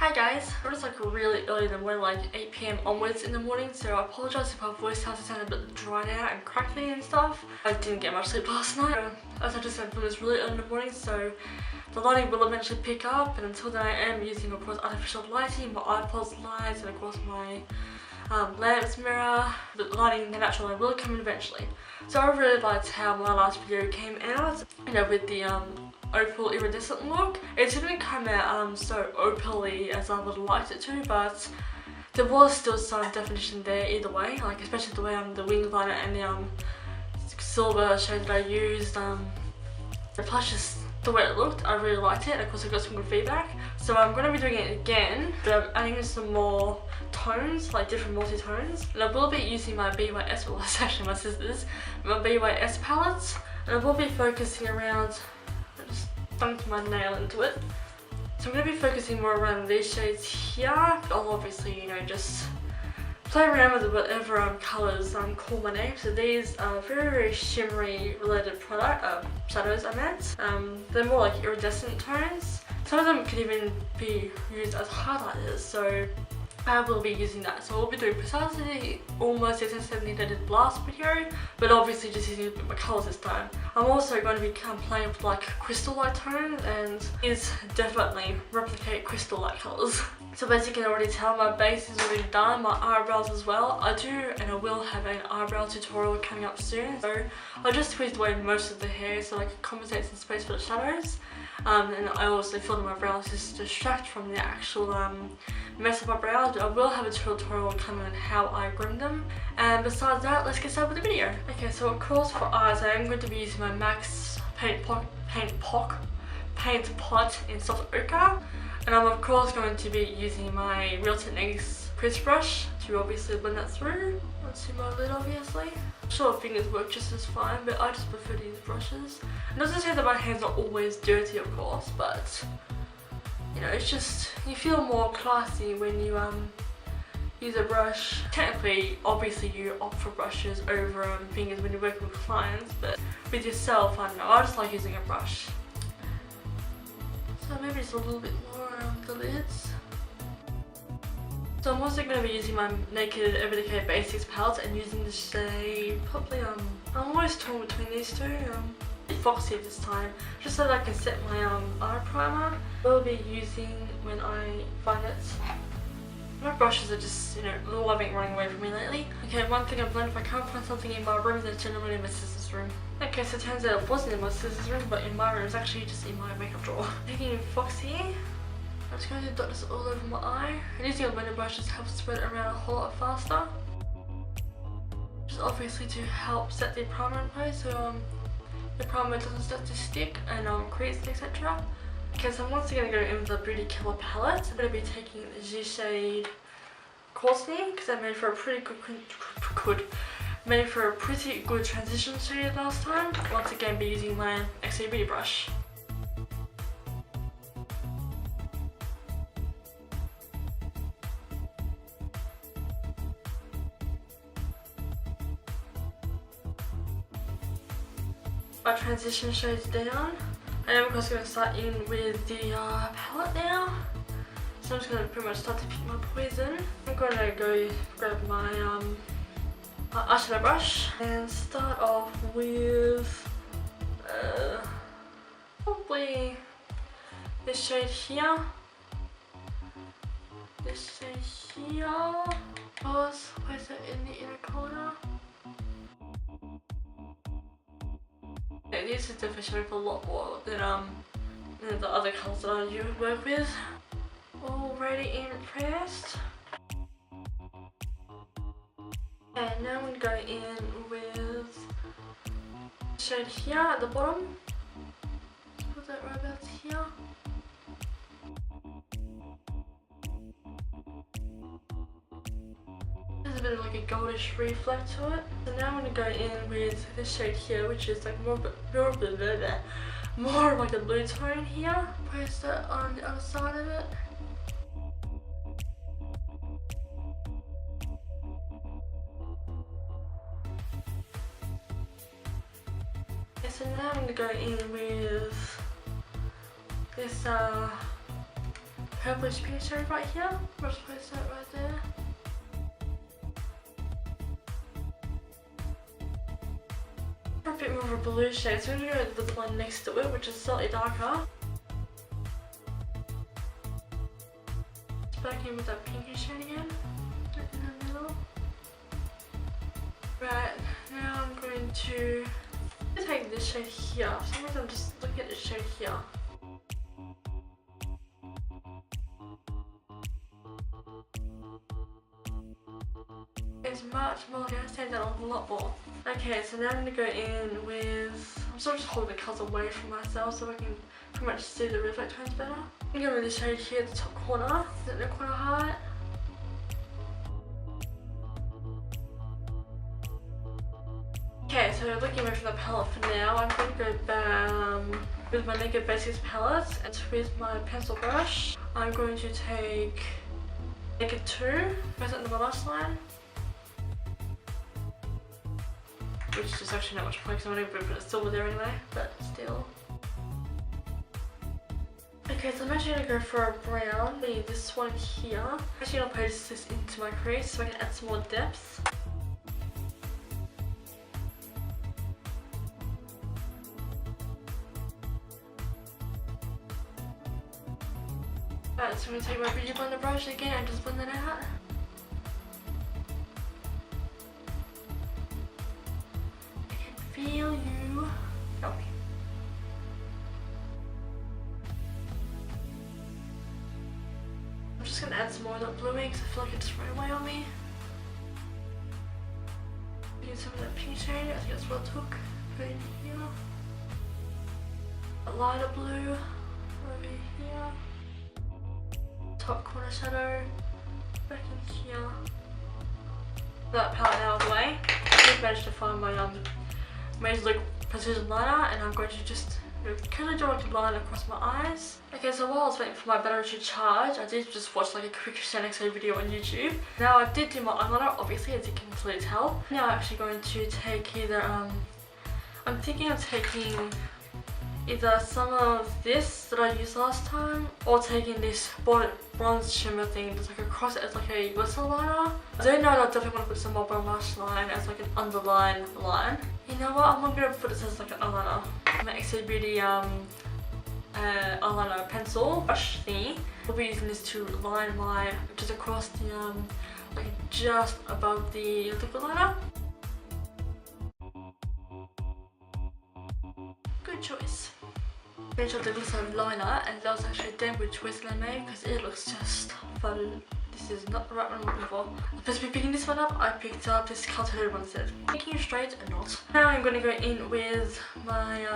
Hi guys, it was like really early in the morning, like 8 PM onwards in the morning, so I apologise if my voice starts to sound a bit dried out and crackly and stuff. I didn't get much sleep last night. As I just said, it was really early in the morning, so the lighting will eventually pick up, and until then I am using, of course, artificial lighting, my iPod's lights, and of course my lamps, mirror. The lighting, the natural light will come in eventually. So I really liked how my last video came out, you know, with the Opal iridescent look. It didn't come out so opally as I would have liked it to, but there was still some definition there either way, like especially the way the wing liner and the silver shade that I used. Plus just the way it looked, I really liked it. Of course I got some good feedback, so I'm going to be doing it again, but I'm adding in some more tones, like different multi-tones, and I will be using my BYS, well it's actually my sister's, my BYS palettes, and I will be focusing around, I just dunked my nail into it, so I'm going to be focusing more around these shades here. I'll obviously, you know, just play around with whatever colours call my name. So these are very shimmery related shadows I meant. They're more like iridescent tones. Some of them could even be used as highlighters, so I will be using that. So we'll be doing precisely almost the same thing I did last video, but obviously just using a bit more colours this time. I'm also going to be playing with like crystal light tones, and these definitely replicate crystal light colours. So as you can already tell, my base is already done, my eyebrows as well. I do and I will have an eyebrow tutorial coming up soon, so I just tweezed away most of the hair so I can compensate some space for the shadows. And I also filled in my brows just to distract from the actual mess of my brows. I will have a tutorial coming on how I groom them, and besides that, let's get started with the video. Okay, so of course for eyes I am going to be using my MAC paint pot in soft ochre, and I'm of course going to be using my Real Techniques crease brush to obviously blend that through onto my lid obviously. I'm sure fingers work just as fine, but I just prefer to use brushes. And not to say that my hands are always dirty of course, but you know, it's just, you feel more classy when you use a brush. Technically, obviously you opt for brushes over fingers when you're working with clients, but with yourself, I don't know, I just like using a brush. So maybe just a little bit more around the lids. So I'm also going to be using my Naked Everyday Basics palette and using the shade, probably, I'm always torn between these two. Foxy this time, just so that I can set my eye primer. I'll be using when I find it. My brushes are just, you know, loving running away from me lately. Okay, one thing I've learned, if I can't find something in my room, then it's generally in my sister's room. Okay, so it turns out it wasn't in my sister's room, but in my room. It's actually just in my makeup drawer. Taking Foxy, I'm just going to dot this all over my eye. And using a blender brush just helps spread it around a whole lot faster. Just obviously to help set the primer in place, so the primer doesn't start to stick and crease, etc. Okay, so I'm once again going to go in with the Beauty Killer palette. I'm going to be taking the shade Courtney because I made for a pretty good transition shade last time. Once again, be using my XOBEAUTY brush. My transition shades down. I am of course going to start in with the palette now. So I'm just going to pretty much start to pick my poison. I'm going to go grab my eyeshadow brush and start off with probably this shade here. This shade here. Where's it in the inner corner? These are definitely showing a lot more than the other colours that I usually work with. Already impressed. And now I'm going to go in with the shade here at the bottom. Put that right about here. There's a bit of like a goldish reflect to it. So now I'm going to go in with this shade here, which is like more like a blue tone here. Place that on the other side of it. Okay, so now I'm going to go in with this purplish pink shade right here. I'll just place that right there. For a bit more of a blue shade, so I'm going to go with the one next to it, which is slightly darker. Just back in with that pinkish shade again, right in the middle. Right, now I'm going to take this shade here. For some reason I'm just looking at this shade here. It's much more, I'm going to stand out a lot more. Okay, so now I'm going to go in with, I'm sort of just holding the colours away from myself so I can pretty much see the reflect tones better. I'm going with this shade here at the top corner, at the corner height. Okay, so looking away from the palette for now, I'm going to go back with my Naked Basics palette, and with my pencil brush, I'm going to take Naked 2, press it in the lash line. Which is actually not much point because I'm going to put it silver there anyway, but still. Okay, so I'm actually going to go for a brown, maybe this one here. I'm actually going to place this into my crease so I can add some more depth. Alright, so I'm going to take my beauty blender brush again and just blend that out. Feel you. Okay. I'm just gonna add some more of that bluing because I feel like it just ran away on me. Use some of that pink shade, I think that's what I took. Put it in here. A lighter blue over here. Top corner shadow. Back in here. That palette now out of the way. I've managed to find my Major League Precision liner, and I'm going to just kind of draw a line across my eyes. Okay, so while I was waiting for my battery to charge, I did just watch like a quick XOBEAUTY video on YouTube. Now I did do my eyeliner, obviously, as you can clearly tell. Now I'm actually going to take either, I'm thinking of taking either some of this that I used last time, or taking this bronze shimmer thing, just like across it as like a glitter liner. I don't know, I definitely want to put some more brown lash line as like an underline line. You know what, I'm not going to put this as like an eyeliner. My XOBEAUTY eyeliner pencil brush thingy. I'll be using this to line my, just across the, like just above the liquid liner. Good choice. I finished off the glitter liner, and that was actually a damn good choice that I made because it looks just fun. This is not the right one I'm looking for. I'm supposed to be picking this one up, I picked up this colour one instead. Making it straight and not. Now I'm going to go in with my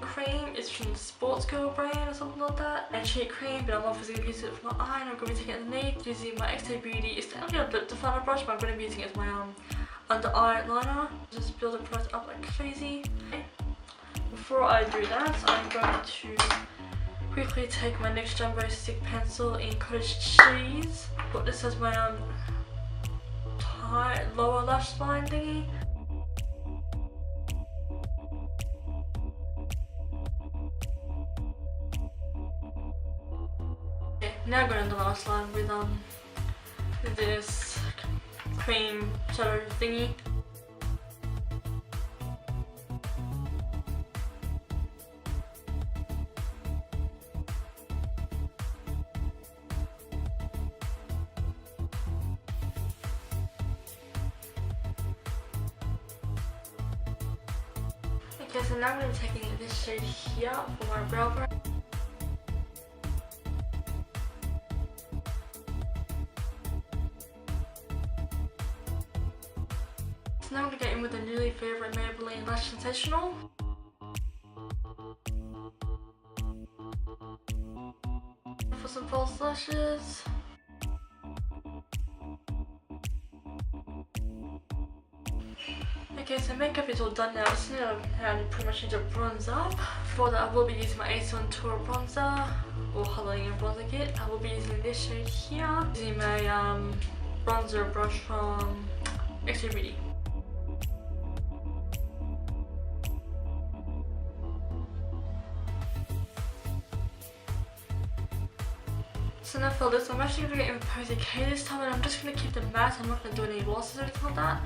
cream. It's from the Sports Girl brand or something like that. And cheek cream, but I'm obviously going to use it for my eye, and I'm going to be taking it underneath using my XOBEAUTY. It's technically a lip definer brush, but I'm going to be using it as my under eye liner. Just build it right up like crazy. Okay. Before I do that, I'm going to quickly take my NYX Jumbo Stick Pencil in Cottage Cheese. Put this as my lower lash line thingy. Okay, now I'm going on the lash line with this cream shadow thingy. Okay, so now I'm going to be taking this shade here for my brow bone. So now I'm going to get in with the newly favourite Maybelline Lash Sensational. For some false lashes. Okay, so makeup is all done now, so now I pretty much need to bronze up. For that I will be using my A1 Tour bronzer, or Halloween bronzer kit. I will be using this shade here, using my bronzer brush from XOBEAUTY. So now for this, I'm actually going to get in Posy K this time, and I'm just going to keep the matte. I'm not going to do any glosses or anything like that.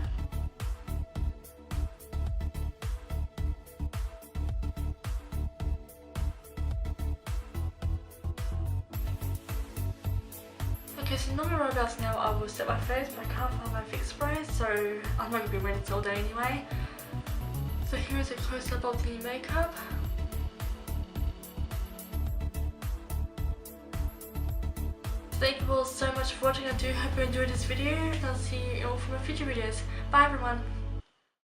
Okay, so normally right about now I will set my face, but I can't find my fix spray, so I'm not going to be wearing it all day anyway. So here is a close-up of the makeup. Thank you all so much for watching. I do hope you enjoyed this video, and I'll see you all for my future videos. Bye everyone!